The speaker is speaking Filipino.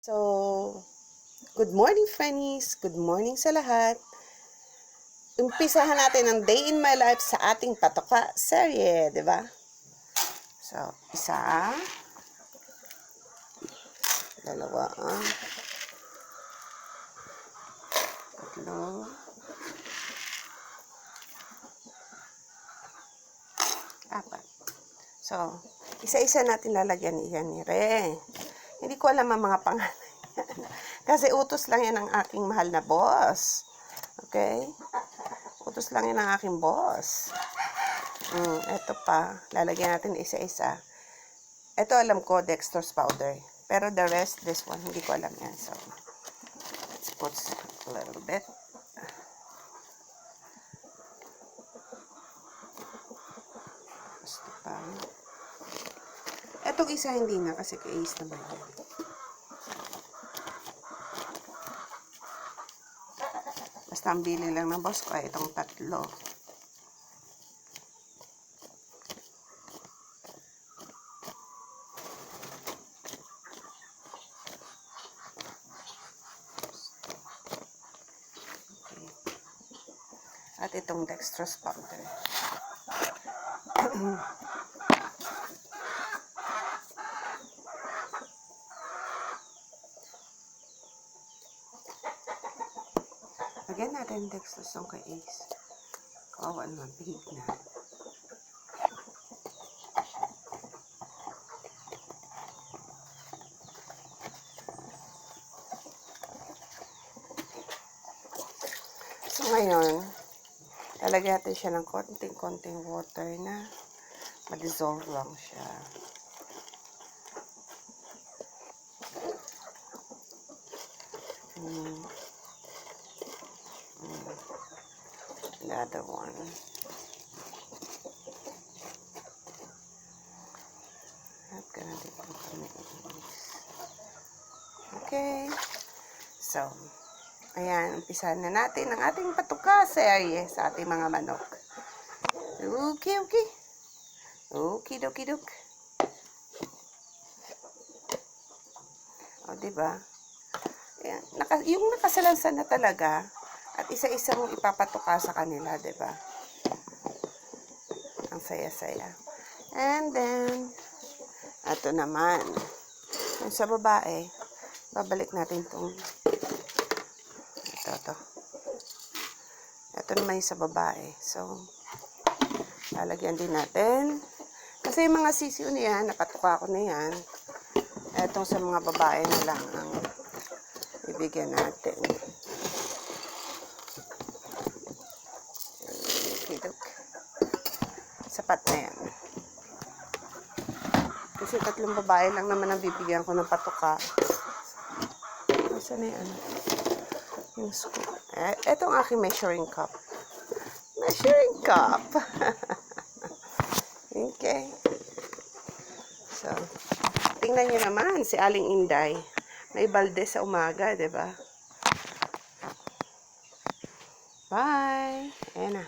So, good morning, friends. Good morning sa lahat. Umpisahan natin ang day in my life sa ating patoka serye, di ba? So, isa, dalawa, tatlo, apat. So, isa-isa natin lalagyan yan ni Re. Hindi ko alam ang mga pangalan. Kasi utos lang yan ng aking mahal na boss. Okay? Utos lang yan ng aking boss. Ito pa. Lalagyan natin isa-isa. Ito alam ko, dextrose powder. Pero the rest, this one, hindi ko alam yan. So, let's put a little bit. Gusto pa. Etong isa hindi na kasi kais naman yan. Basta ang bili lang ng boss ko ay itong tatlo. Okay. At itong dextrose powder. Lagyan natin dextrose ng kay Ace. Kawawa naman, bihig na. So ngayon, lalagyan natin siya ng konting-konting water na ma-dissolve lang siya. The other one. At ganun din kami. Okay. So, ayan, umpisahan na natin ang ating patuka serye sa ating mga manok. Okay. Okey-dokey-dok. O, diba? Ayan, yung nakasalansan na talaga, at isa-isa mong ipapatuka sa kanila, diba? Ang saya-saya. And then, ito naman. Yung sa babae, babalik natin itong ito. Ito naman yung sa babae. So, lalagyan din natin. Kasi yung mga sisiyo niyan, napatuka ko na yan. Itong sa mga babae na lang ang ibigyan natin. Sapat na yan. Kasi 3 babae lang naman ang bibigyan ko ng patuka. Saan na yan? Yung scoop. Etong aking measuring cup. Measuring cup! Okay. So, tingnan nyo naman si Aling Inday. May balde sa umaga, diba? Bye! Ayan na.